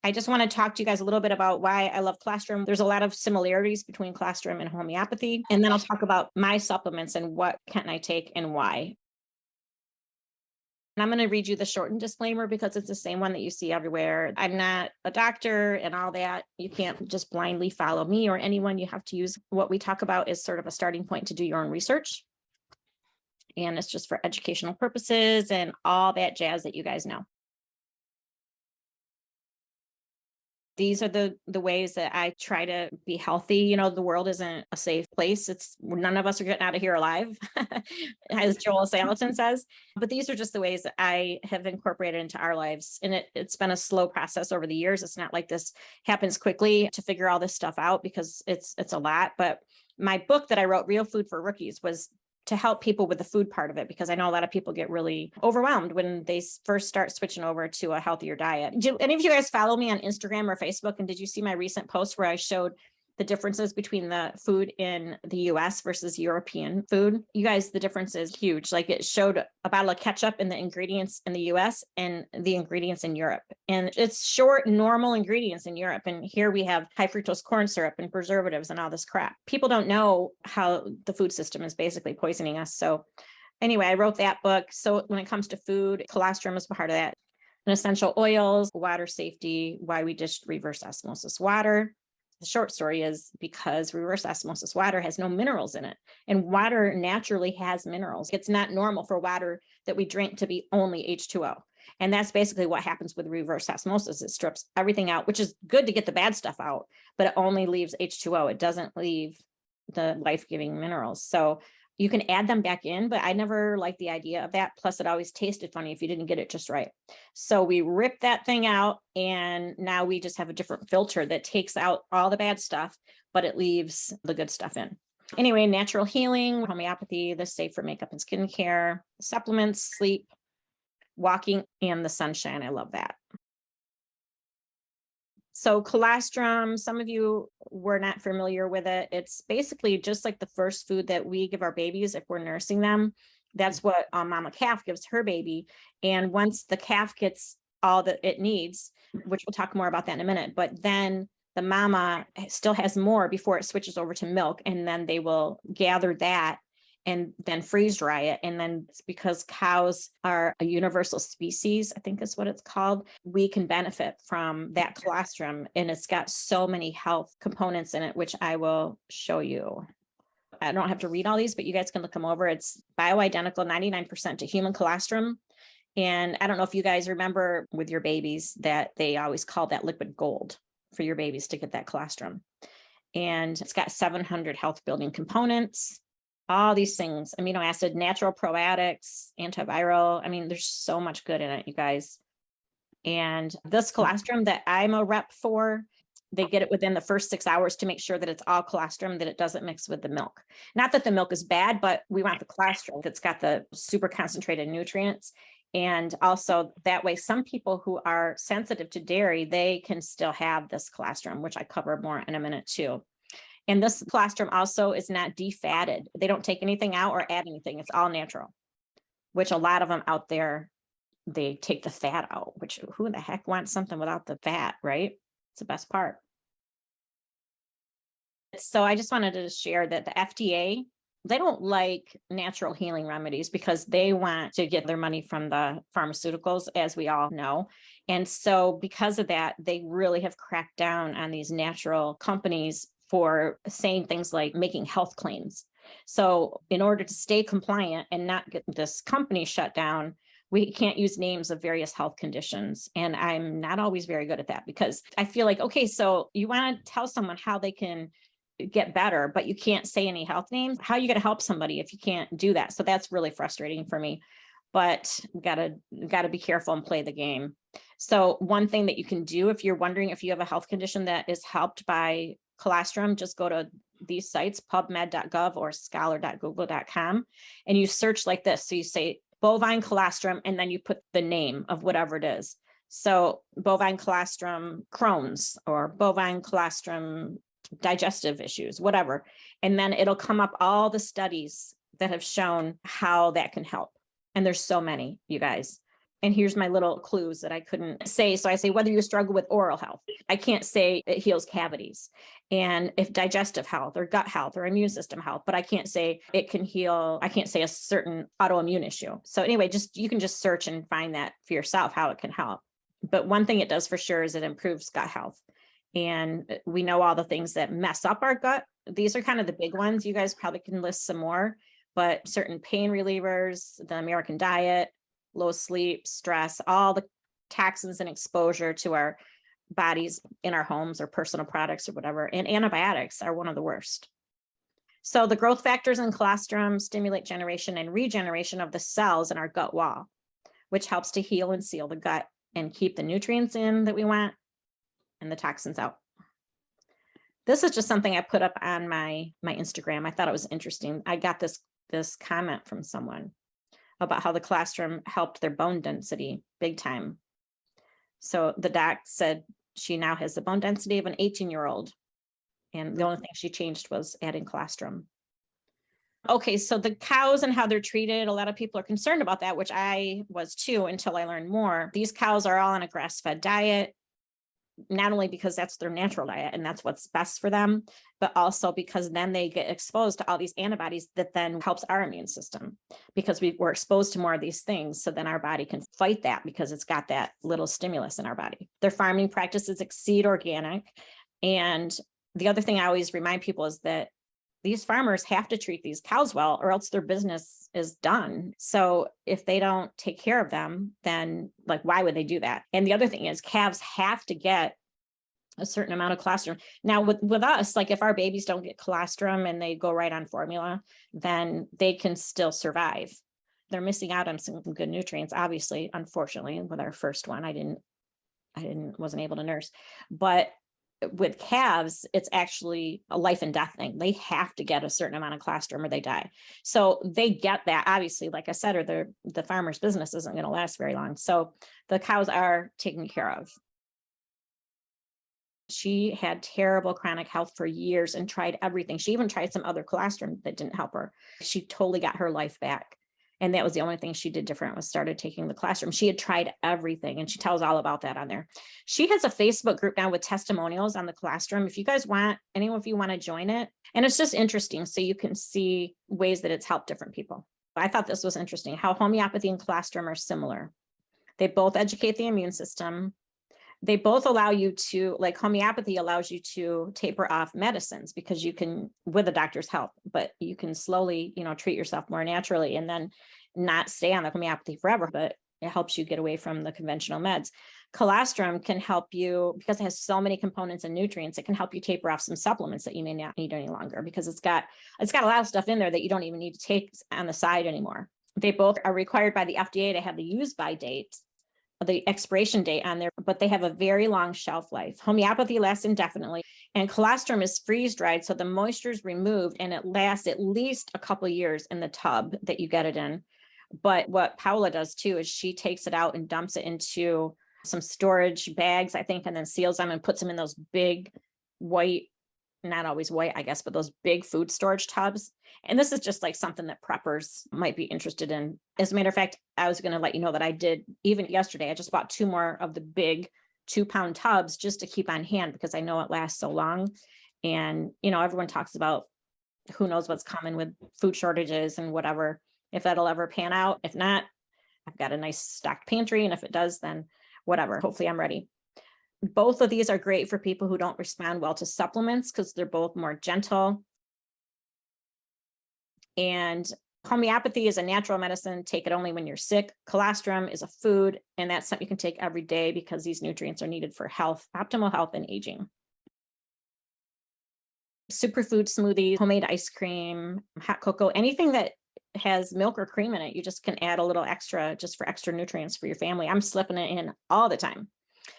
I just want to talk to you guys a little bit about why I love colostrum. There's a lot of similarities between colostrum and homeopathy. And then I'll talk about my supplements and what can I take and why. And I'm going to read you the shortened disclaimer because it's the same one that you see everywhere. I'm not a doctor and all that. You can't just blindly follow me or anyone. You have to use what we talk about as sort of a starting point to do your own research. And it's just for educational purposes and all that jazz that you guys know. These are the ways that I try to be healthy. You know, the world isn't a safe place. None of us are getting out of here alive, as Joel Salatin says. But these are just the ways that I have incorporated into our lives. And it's been a slow process over the years. It's not like this happens quickly to figure all this stuff out because it's a lot. But my book that I wrote, Real Food for Rookies, was to help people with the food part of it, because I know a lot of people get really overwhelmed when they first start switching over to a healthier diet. Do any of you guys follow me on Instagram or Facebook? And did you see my recent post where I showed the differences between the food in the US versus European food? You guys, the difference is huge. Like, it showed a bottle of ketchup and the ingredients in the US and the ingredients in Europe. And it's short, normal ingredients in Europe. And here we have high fructose corn syrup and preservatives and all this crap. People don't know how the food system is basically poisoning us. So anyway, I wrote that book. So when it comes to food, colostrum is part of that. And essential oils, water safety, why we just reverse osmosis water. The short story is because reverse osmosis water has no minerals in it, and water naturally has minerals. It's not normal for water that we drink to be only H2O. And that's basically what happens with reverse osmosis. It strips everything out, which is good to get the bad stuff out, but it only leaves H2O. It doesn't leave the life-giving minerals. So you can add them back in, but I never liked the idea of that. Plus, it always tasted funny if you didn't get it just right. So we ripped that thing out, and now we just have a different filter that takes out all the bad stuff, but it leaves the good stuff in. Anyway, natural healing, homeopathy, the safe for makeup and skincare, supplements, sleep, walking, and the sunshine. I love that. So colostrum, some of you were not familiar with it. It's basically just like the first food that we give our babies if we're nursing them. That's what mama calf gives her baby. And once the calf gets all that it needs, which we'll talk more about that in a minute, but then the mama still has more before it switches over to milk. And then they will gather that and then freeze dry it. And then it's because cows are a universal species, I think is what it's called, we can benefit from that colostrum. And it's got so many health components in it, which I will show you. I don't have to read all these, but you guys can look them over. It's bioidentical, 99% to human colostrum. And I don't know if you guys remember with your babies that they always call that liquid gold for your babies to get that colostrum. And it's got 700 health building components. All these things, amino acid, natural probiotics, antiviral. I mean, there's so much good in it, you guys. And this colostrum that I'm a rep for, they get it within the first 6 hours to make sure that it's all colostrum, that it doesn't mix with the milk. Not that the milk is bad, but we want the colostrum that's got the super concentrated nutrients. And also that way, some people who are sensitive to dairy, they can still have this colostrum, which I cover more in a minute too. And this colostrum also is not defatted. They don't take anything out or add anything. It's all natural, which a lot of them out there, they take the fat out, which who the heck wants something without the fat, right? It's the best part. So I just wanted to share that the FDA, they don't like natural healing remedies because they want to get their money from the pharmaceuticals, as we all know. And so because of that, they really have cracked down on these natural companies for saying things like making health claims. So in order to stay compliant and not get this company shut down, we can't use names of various health conditions. And I'm not always very good at that because I feel like, okay, so you want to tell someone how they can get better, but you can't say any health names. How are you going to help somebody if you can't do that? So that's really frustrating for me, but we gotta be careful and play the game. So one thing that you can do if you're wondering if you have a health condition that is helped by colostrum, just go to these sites, pubmed.gov or scholar.google.com, and you search like this. So you say bovine colostrum, and then you put the name of whatever it is. So bovine colostrum Crohn's or bovine colostrum digestive issues, whatever. And then it'll come up all the studies that have shown how that can help. And there's so many, you guys. And here's my little clues that I couldn't say. So I say, whether you struggle with oral health, I can't say it heals cavities. And if digestive health or gut health or immune system health, but I can't say it can heal. I can't say a certain autoimmune issue. So anyway, you can just search and find that for yourself, how it can help. But one thing it does for sure is it improves gut health. And we know all the things that mess up our gut. These are kind of the big ones. You guys probably can list some more, but certain pain relievers, the American diet, low sleep, stress, all the toxins and exposure to our bodies in our homes or personal products or whatever. And antibiotics are one of the worst. So the growth factors in colostrum stimulate generation and regeneration of the cells in our gut wall, which helps to heal and seal the gut and keep the nutrients in that we want and the toxins out. This is just something I put up on my Instagram. I thought it was interesting. I got this comment from someone about how the colostrum helped their bone density big time. So the doc said she now has the bone density of an 18-year-old. And the only thing she changed was adding colostrum. Okay, so the cows and how they're treated, a lot of people are concerned about that, which I was too until I learned more. These cows are all on a grass-fed diet, not only because that's their natural diet and that's what's best for them, but also because then they get exposed to all these antibodies that then helps our immune system, because we're exposed to more of these things. So then our body can fight that because it's got that little stimulus in our body. Their farming practices exceed organic. And the other thing I always remind people is that these farmers have to treat these cows well, or else their business is done. So if they don't take care of them, then like, why would they do that? And the other thing is calves have to get a certain amount of colostrum. Now with us, like if our babies don't get colostrum and they go right on formula, then they can still survive. They're missing out on some good nutrients, obviously, unfortunately, with our first one, wasn't able to nurse, but with calves, it's actually a life and death thing. They have to get a certain amount of colostrum or they die. So they get that, obviously, like I said, or the farmer's business isn't going to last very long. So the cows are taken care of. She had terrible chronic health for years and tried everything. She even tried some other colostrum that didn't help her. She totally got her life back. And that was the only thing she did different, was started taking the colostrum. She had tried everything, and she tells all about that on there. She has a Facebook group now with testimonials on the colostrum. If you guys want, anyone, if you want to join it, and it's just interesting. So you can see ways that it's helped different people. I thought this was interesting, how homeopathy and colostrum are similar. They both educate the immune system. They both allow you to, like homeopathy allows you to taper off medicines because you can, with a doctor's help, but you can slowly, treat yourself more naturally and then not stay on the homeopathy forever, but it helps you get away from the conventional meds. Colostrum can help you, because it has so many components and nutrients, it can help you taper off some supplements that you may not need any longer, because it's got a lot of stuff in there that you don't even need to take on the side anymore. They both are required by the FDA to have the use by date, the expiration date on there, but they have a very long shelf life. Homeopathy lasts indefinitely, and colostrum is freeze dried, so the moisture is removed and it lasts at least a couple of years in the tub that you get it in. But what Paula does too is she takes it out and dumps it into some storage bags, I think, and then seals them and puts them in those big white, not always white, I guess, but those big food storage tubs. And this is just like something that preppers might be interested in. As a matter of fact, I was going to let you know that I did, even yesterday, I just bought 2 more of the big 2-pound tubs just to keep on hand, because I know it lasts so long. And, everyone talks about who knows what's coming with food shortages and whatever, if that'll ever pan out. If not, I've got a nice stocked pantry. And if it does, then whatever, hopefully I'm ready. Both of these are great for people who don't respond well to supplements, because they're both more gentle. And homeopathy is a natural medicine. Take it only when you're sick. Colostrum is a food, and that's something you can take every day because these nutrients are needed for health, optimal health, and aging. Superfood smoothies, homemade ice cream, hot cocoa, anything that has milk or cream in it, you just can add a little extra just for extra nutrients for your family. I'm slipping it in all the time.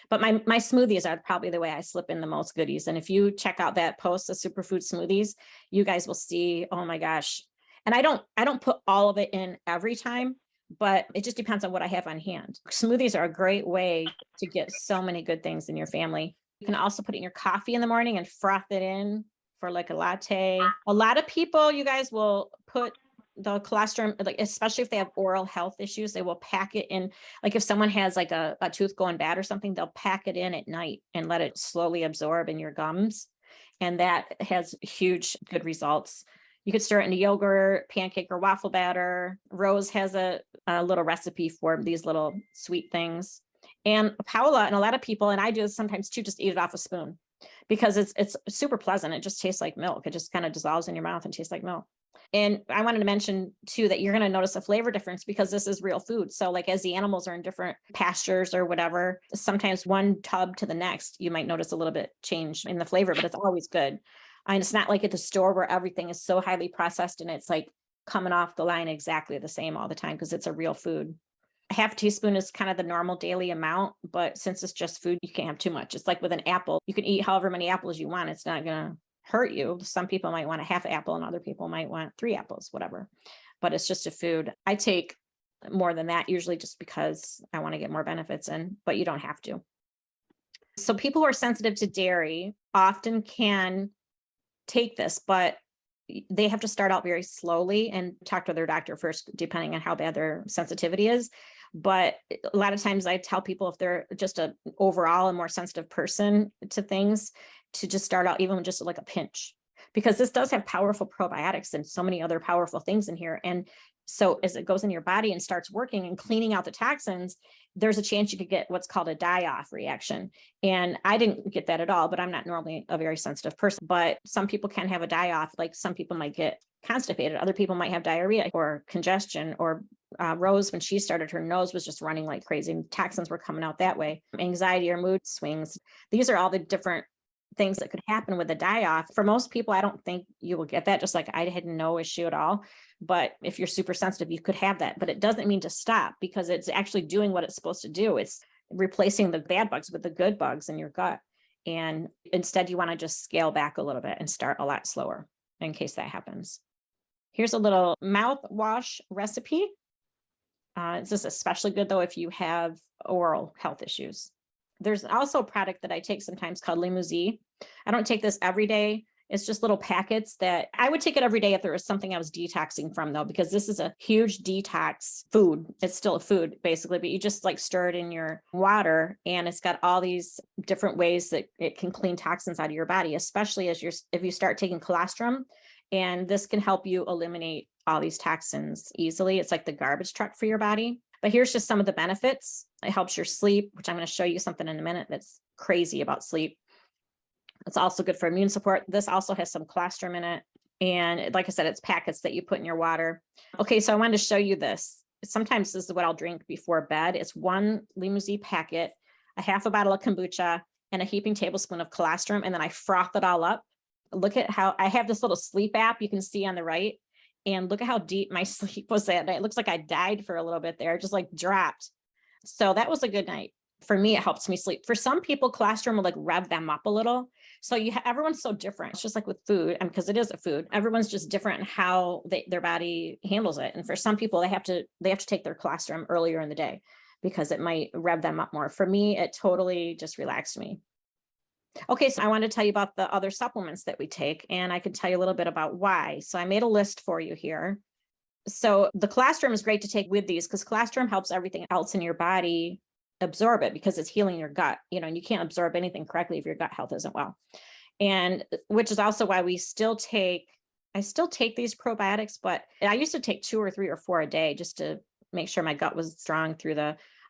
But my smoothies are probably the way I slip in the most goodies. And if you check out that post of superfood smoothies, you guys will see, oh my gosh. And I don't put all of it in every time, but it just depends on what I have on hand. Smoothies are a great way to get so many good things in your family. You can also put it in your coffee in the morning and froth it in for like a latte. A lot of people, you guys, will put the colostrum, like especially if they have oral health issues, they will pack it in. Like if someone has like a tooth going bad or something, they'll pack it in at night and let it slowly absorb in your gums. And that has huge good results. You could stir it into yogurt, pancake or waffle batter. Rose has a little recipe for these little sweet things. And Paula and a lot of people, and I do sometimes too, just eat it off a spoon because it's super pleasant. It just tastes like milk. It just kind of dissolves in your mouth and tastes like milk. And I wanted to mention too that you're going to notice a flavor difference because this is real food. So like as the animals are in different pastures or whatever, sometimes one tub to the next, you might notice a little bit change in the flavor, but it's always good. And it's not like at the store where everything is so highly processed and it's like coming off the line exactly the same all the time because it's a real food. A half teaspoon is kind of the normal daily amount, but since it's just food, you can't have too much. It's like with an apple, you can eat however many apples you want. It's not going to hurt you. Some people might want a half apple and other people might want 3 apples, whatever, but it's just a food. I take more than that usually just because I want to get more benefits in, but you don't have to. So people who are sensitive to dairy often can take this, but they have to start out very slowly and talk to their doctor first, depending on how bad their sensitivity is. But a lot of times I tell people if they're just a overall a more sensitive person to things, to just start out even with just like a pinch, because this does have powerful probiotics and so many other powerful things in here. And so as it goes in your body and starts working and cleaning out the toxins, there's a chance you could get what's called a die-off reaction. And I didn't get that at all, but I'm not normally a very sensitive person. But some people can have a die-off, like some people might get constipated. Other people might have diarrhea or congestion, or Rose, when she started, her nose was just running like crazy and toxins were coming out that way. Anxiety or mood swings. These are all the different things that could happen with a die-off. For most people, I don't think you will get that. Just like I had no issue at all. But if you're super sensitive, you could have that. But it doesn't mean to stop because it's actually doing what it's supposed to do. It's replacing the bad bugs with the good bugs in your gut. And instead, you want to just scale back a little bit and start a lot slower in case that happens. Here's a little mouthwash recipe. This is especially good, though, if you have oral health issues. There's also a product that I take sometimes called LimuZ. I don't take this every day. It's just little packets that I would take it every day if there was something I was detoxing from, though, because this is a huge detox food. It's still a food, basically, but you just like stir it in your water, and it's got all these different ways that it can clean toxins out of your body, especially if you start taking colostrum. And this can help you eliminate all these toxins easily. It's like the garbage truck for your body. But here's just some of the benefits. It helps your sleep, which I'm going to show you something in a minute that's crazy about sleep. It's also good for immune support. This also has some colostrum in it. And like I said, it's packets that you put in your water. Okay, so I wanted to show you this. Sometimes this is what I'll drink before bed. It's 1 LimuZ packet, a half a bottle of kombucha, and a heaping tablespoon of colostrum. And then I froth it all up. Look at how I have this little sleep app you can see on the right. And look at how deep my sleep was that night. It looks like I died for a little bit there, just like dropped. So that was a good night. For me, it helps me sleep. For some people, colostrum will like rev them up a little. So everyone's so different. It's just like with food, and because it is a food, everyone's just different in how their body handles it. And for some people, they have to take their colostrum earlier in the day because it might rev them up more. For me, it totally just relaxed me. Okay, so I wanted to tell you about the other supplements that we take, and I could tell you a little bit about why. So I made a list for you here. So the colostrum is great to take with these because colostrum helps everything else in your body absorb it because it's healing your gut, and you can't absorb anything correctly if your gut health isn't well. And which is also why I still take these probiotics, but I used to take 2 or 3 or 4 a day just to make sure my gut was strong through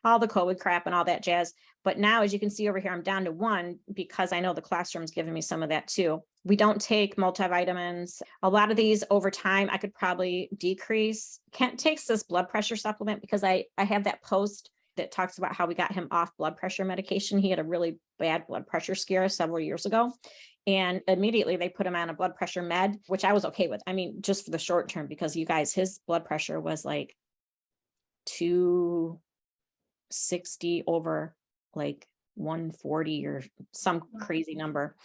all the COVID crap and all that jazz. But now, as you can see over here, I'm down to 1 because I know the colostrum's giving me some of that too. We don't take multivitamins. A lot of these over time, I could probably decrease. Kent takes this blood pressure supplement because I have that post that talks about how we got him off blood pressure medication. He had a really bad blood pressure scare several years ago. And immediately they put him on a blood pressure med, which I was okay with. I mean, just for the short term, because you guys, his blood pressure was like 260 over like 140 or some crazy number.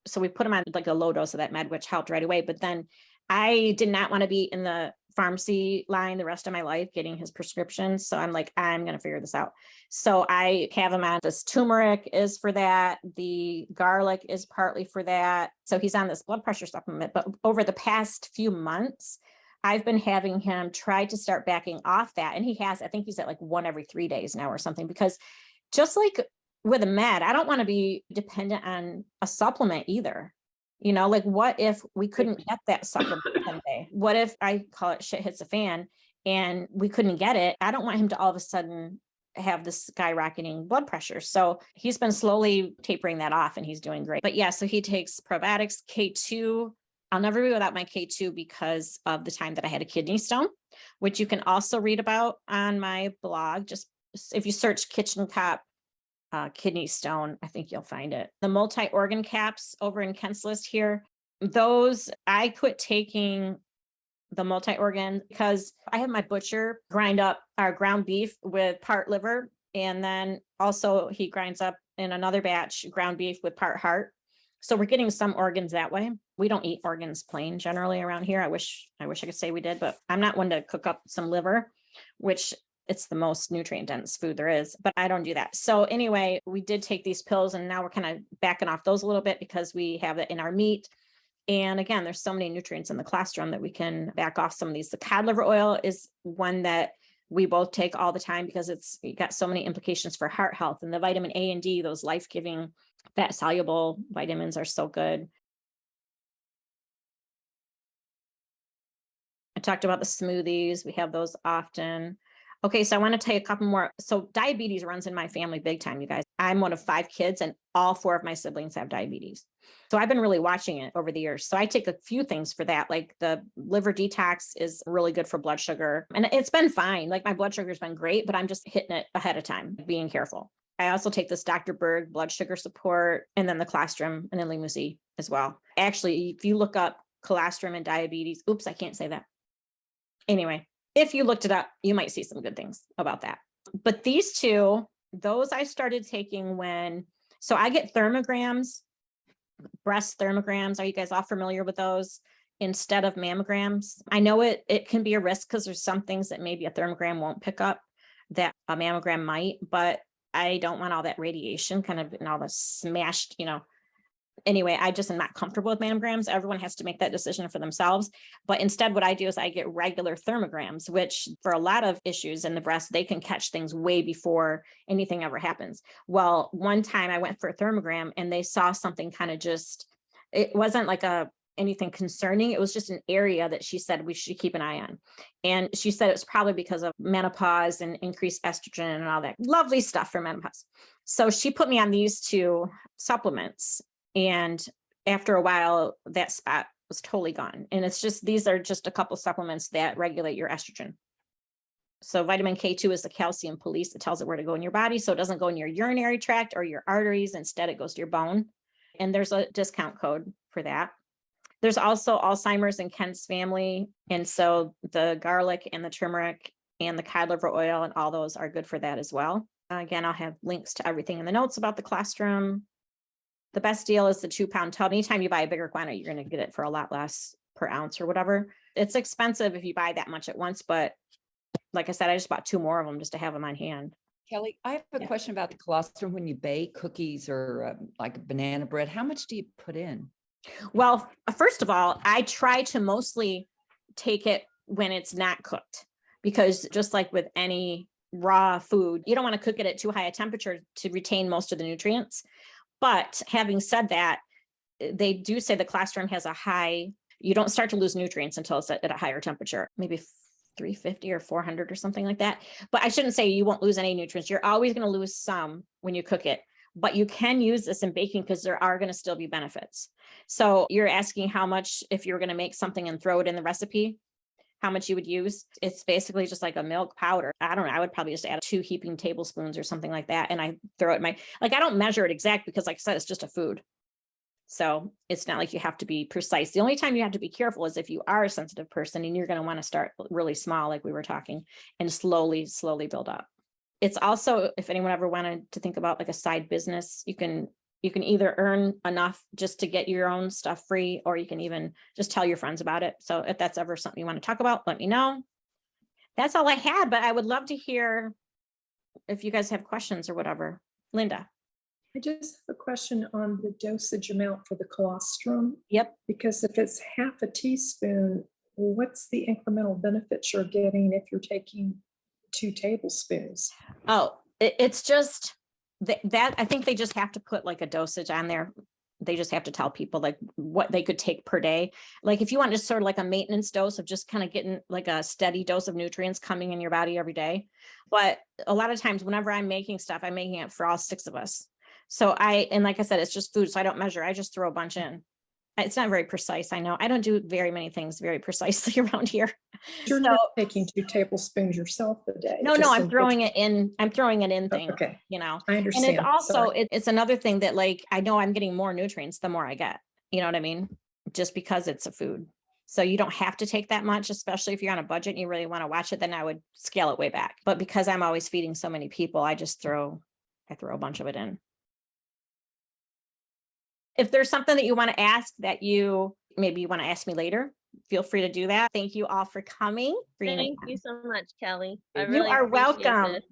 So we put him on like a low dose of that med, which helped right away. But then I did not want to be in the pharmacy line the rest of my life getting his prescriptions. So I'm like, I'm going to figure this out. So I have him on this turmeric is for that. The garlic is partly for that. So he's on this blood pressure supplement. But over the past few months, I've been having him try to start backing off that. And he has, I think he's at like 1 every 3 days now or something, because just like with a med, I don't want to be dependent on a supplement either. Like what if we couldn't get that supplement someday? What if I call it shit hits a fan and we couldn't get it? I don't want him to all of a sudden have this skyrocketing blood pressure. So he's been slowly tapering that off and he's doing great. But yeah, so he takes probiotics, K2. I'll never be without my K2 because of the time that I had a kidney stone, which you can also read about on my blog. Just if you search kitchen top kidney stone, I think you'll find it. The multi-organ caps over in Kent's list here, those I quit taking the multi-organ because I have my butcher grind up our ground beef with part liver. And then also he grinds up in another batch ground beef with part heart. So we're getting some organs that way. We don't eat organs plain generally around here. I wish I could say we did, but I'm not one to cook up some liver, which it's the most nutrient dense food there is, but I don't do that. So anyway, we did take these pills and now we're kind of backing off those a little bit because we have it in our meat. And again, there's so many nutrients in the colostrum that we can back off some of these. The cod liver oil is one that we both take all the time because it's got so many implications for heart health, and the vitamin A and D, those life-giving fat soluble vitamins are so good. I talked about the smoothies. We have those often. Okay, so I want to tell you a couple more. So diabetes runs in my family big time, you guys. I'm one of 5 kids and all 4 of my siblings have diabetes. So I've been really watching it over the years. So I take a few things for that. Like the liver detox is really good for blood sugar. And it's been fine. Like my blood sugar has been great, but I'm just hitting it ahead of time, being careful. I also take this Dr. Berg blood sugar support and then the colostrum and then LimuZ as well. Actually, if you look up colostrum and diabetes, oops, I can't say that. Anyway, if you looked it up, you might see some good things about that. But these two, those I started taking so I get thermograms, breast thermograms. Are you guys all familiar with those instead of mammograms? I know it can be a risk because there's some things that maybe a thermogram won't pick up that a mammogram might, but I don't want all that radiation kind of and all the smashed, Anyway, I just am not comfortable with mammograms. Everyone has to make that decision for themselves. But instead, what I do is I get regular thermograms, which for a lot of issues in the breast, they can catch things way before anything ever happens. Well, one time I went for a thermogram and they saw something kind of it wasn't like anything concerning. It was just an area that she said we should keep an eye on. And she said it was probably because of menopause and increased estrogen and all that lovely stuff for menopause. So she put me on these 2 supplements. And after a while, that spot was totally gone. And these are just a couple supplements that regulate your estrogen. So vitamin K2 is the calcium police that tells it where to go in your body. So it doesn't go in your urinary tract or your arteries. Instead, it goes to your bone. And there's a discount code for that. There's also Alzheimer's in Ken's family. And so the garlic and the turmeric and the cod liver oil and all those are good for that as well. Again, I'll have links to everything in the notes about the colostrum. The best deal is the 2-pound tub. Anytime you buy a bigger quantity, you're going to get it for a lot less per ounce or whatever. It's expensive if you buy that much at once, but like I said, I just bought 2 more of them just to have them on hand. Kelly, I have a question about the colostrum. When you bake cookies or like banana bread, how much do you put in? Well, first of all, I try to mostly take it when it's not cooked, because just like with any raw food, you don't want to cook it at too high a temperature to retain most of the nutrients. But having said that, they do say the colostrum has you don't start to lose nutrients until it's at a higher temperature, maybe 350 or 400 or something like that. But I shouldn't say you won't lose any nutrients. You're always going to lose some when you cook it, but you can use this in baking because there are going to still be benefits. So you're asking how much, if you're going to make something and throw it in the recipe, how much you would use. It's basically just like a milk powder. I don't know. I would probably just add 2 heaping tablespoons or something like that. And I throw it I don't measure it exact because like I said, it's just a food. So it's not like you have to be precise. The only time you have to be careful is if you are a sensitive person and you're going to want to start really small, like we were talking, and slowly build up. It's also, if anyone ever wanted to think about like a side business, you can You can either earn enough just to get your own stuff free, or you can even just tell your friends about it. So if that's ever something you want to talk about, let me know. That's all I had, but I would love to hear if you guys have questions or whatever. Linda. I just have a question on the dosage amount for the colostrum, Yep. because if it's half a teaspoon, what's the incremental benefits you're getting if you're taking 2 tablespoons? Oh, it's just that I think they just have to put like a dosage on there. They just have to tell people like what they could take per day. Like if you want just sort of like a maintenance dose of just kind of getting like a steady dose of nutrients coming in your body every day. But a lot of times whenever I'm making stuff, I'm making it for all 6 of us. So and like I said, it's just food. So I don't measure, I just throw a bunch in. It's not very precise. I know I don't do very many things very precisely around here. You're So not taking 2 tablespoons yourself a day. no, just I'm throwing it in. I'm throwing it in Oh, things, okay, And I it's understand. also, Sorry. it's another thing that like, I know I'm getting more nutrients the more I get, you know what I mean? Just because it's a food. So you don't have to take that much, especially if you're on a budget and you really want to watch it, then I would scale it way back. But because I'm always feeding so many people, I throw a bunch of it in. If there's something that you want to ask that maybe you want to ask me later, feel free to do that. Thank you all for coming. Thank you so much, Kelly. I You really are appreciate welcome. this.